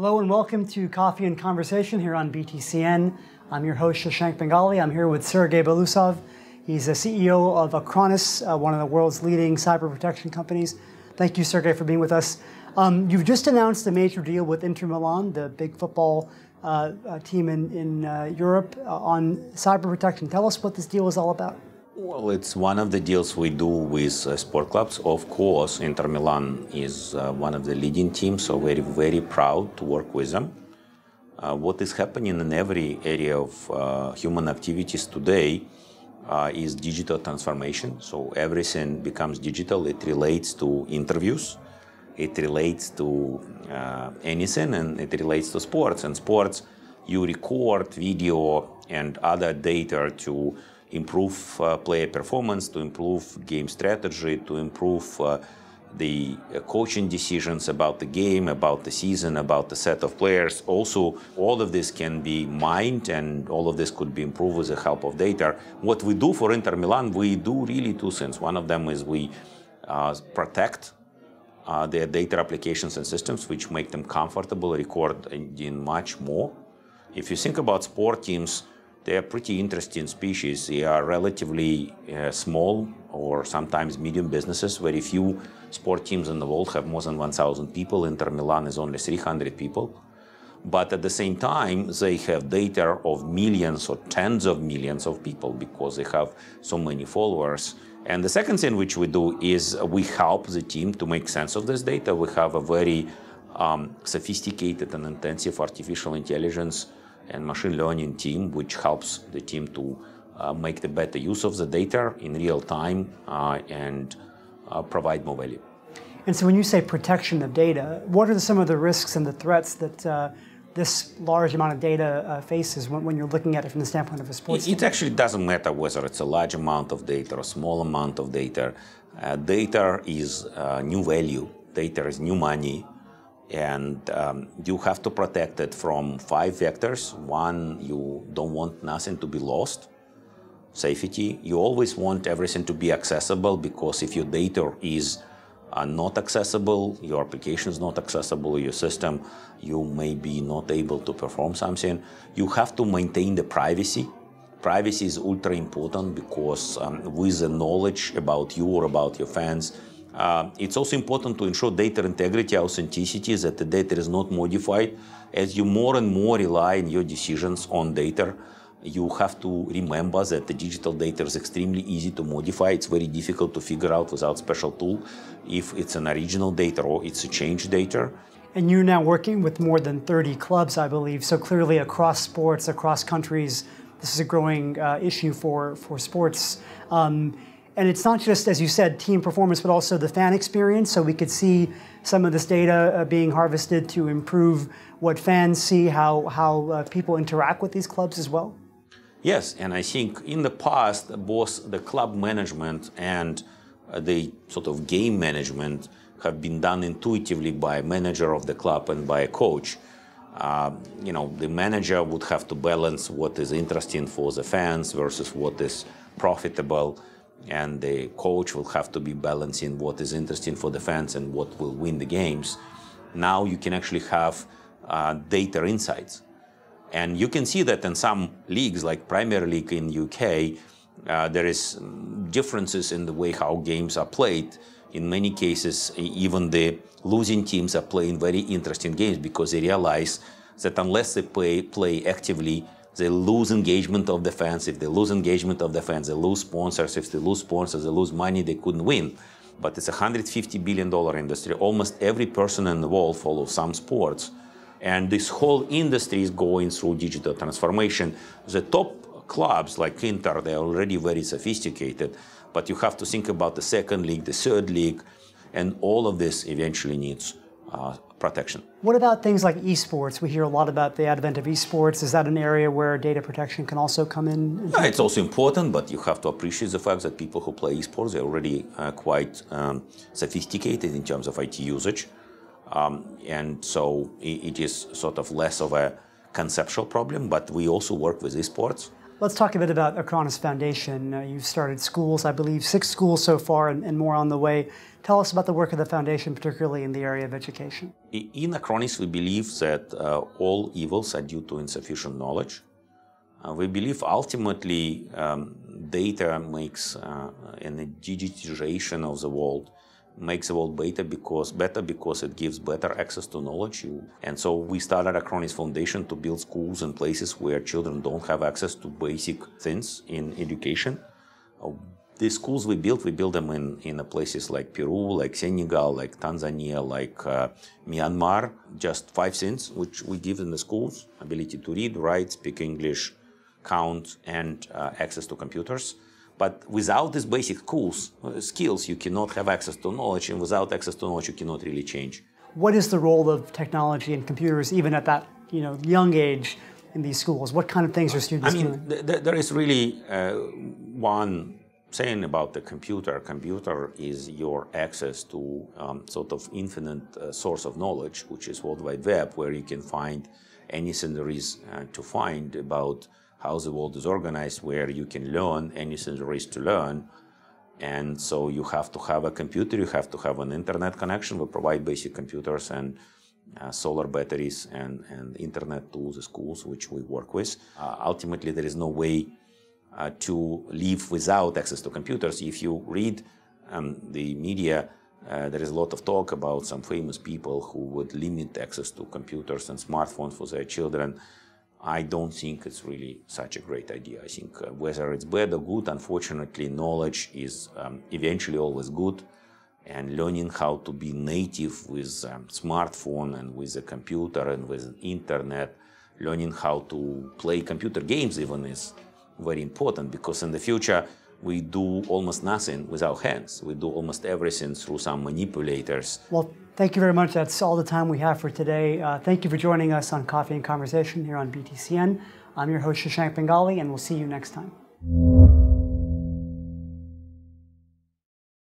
Hello and welcome to Coffee and Conversation here on BTCN. I'm your host, Shashank Bengali. I'm here with Serguei Beloussov. He's the CEO of Acronis, one of the world's leading cyber protection companies. Thank you, Serguei, for being with us. You've just announced a major deal with Inter Milan, the big football team in Europe, on cyber protection. Tell us what this deal is all about. Well, it's one of the deals we do with sport clubs. Of course, Inter Milan is one of the leading teams, so we're very proud to work with them. What is happening in every area of human activities today is digital transformation. So everything becomes digital. It relates to interviews, it relates to anything, and it relates to sports. And sports, you record video and other data to improve player performance, to improve game strategy, to improve the coaching decisions about the game, about the season, about the set of players. Also, all of this can be mined and all of this could be improved with the help of data. What we do for Inter Milan, we do really two things. One of them is we protect their data applications and systems, which make them comfortable recording much more. If you think about sport teams, they are pretty interesting species. They are relatively small or sometimes medium businesses. Very few sport teams in the world have more than 1,000 people. Inter Milan is only 300 people. But at the same time, they have data of millions or tens of millions of people because they have so many followers. And the second thing which we do is we help the team to make sense of this data. We have a very sophisticated and intensive artificial intelligence and machine learning team, which helps the team to make the better use of the data in real time and provide more value. And so when you say protection of data, what are some of the risks and the threats that this large amount of data faces when you're looking at it from the standpoint of a sports team? It actually doesn't matter whether it's a large amount of data or a small amount of data. Data is new value. Data is new money. And you have to protect it from 5 vectors. One, you don't want nothing to be lost. Safety. You always want everything to be accessible, because if your data is not accessible, your application is not accessible, your system, you may be not able to perform something. You have to maintain the privacy. Privacy is ultra important because with the knowledge about you or about your fans, it's also important to ensure data integrity, authenticity, that the data is not modified. As you more and more rely in your decisions on data, you have to remember that the digital data is extremely easy to modify. It's very difficult to figure out without special tool if it's an original data or it's a changed data. And you're now working with more than 30 clubs, I believe. So clearly across sports, across countries, this is a growing issue for sports. And it's not just, as you said, team performance, but also the fan experience. So we could see some of this data being harvested to improve what fans see, how people interact with these clubs as well. Yes, and I think in the past, both the club management and the sort of game management have been done intuitively by a manager of the club and by a coach. The manager would have to balance what is interesting for the fans versus what is profitable. And the coach will have to be balancing what is interesting for the fans and what will win the games. Now you can actually have data insights. And you can see that in some leagues, like Premier League in UK, there is differences in the way how games are played. In many cases, even the losing teams are playing very interesting games because they realize that unless they play actively, they lose engagement of the fans. If they lose engagement of the fans, they lose sponsors. If they lose sponsors, they lose money. They couldn't win. But it's a $150 billion industry. Almost every person in the world follows some sports. And this whole industry is going through digital transformation. The top clubs like Inter, they're already very sophisticated. But you have to think about the second league, the third league. And all of this eventually needs protection. What about things like eSports? We hear a lot about the advent of eSports. Is that an area where data protection can also come in? Yeah, it's also important, but you have to appreciate the fact that people who play eSports are already quite sophisticated in terms of IT usage. And so it is sort of less of a conceptual problem, but we also work with eSports. Let's talk a bit about Cronus Foundation. You've started schools, I believe 6 schools so far and more on the way. Tell us about the work of the foundation, particularly in the area of education. In Acronis, we believe that all evils are due to insufficient knowledge. We believe ultimately data makes and the digitization of the world makes the world better because it gives better access to knowledge. And so we started Acronis Foundation to build schools in places where children don't have access to basic things in education. The schools we built them in places like Peru, like Senegal, like Tanzania, like Myanmar. Just 5 things which we give in the schools: ability to read, write, speak English, count, and access to computers. But without these basic skills, you cannot have access to knowledge, and without access to knowledge, you cannot really change. What is the role of technology and computers, even at that young age, in these schools? What kind of things are students doing? There is really one saying about the computer. Computer is your access to sort of infinite source of knowledge, which is World Wide Web, where you can find anything there is to find about how the world is organized, where you can learn anything there is to learn. And so you have to have a computer, you have to have an internet connection. We provide basic computers and solar batteries and internet to the schools which we work with. Ultimately, there is no way to live without access to computers. If you read the media, there is a lot of talk about some famous people who would limit access to computers and smartphones for their children. I don't think it's really such a great idea. I think whether it's bad or good, unfortunately, knowledge is eventually always good. And learning how to be native with smartphone and with a computer and with internet, learning how to play computer games even is very important, because in the future we do almost nothing with our hands. We do almost everything through some manipulators. Well, thank you very much. That's all the time we have for today. Thank you for joining us on Coffee and Conversation here on BTCN. I'm your host, Shashank Bengali, and we'll see you next time.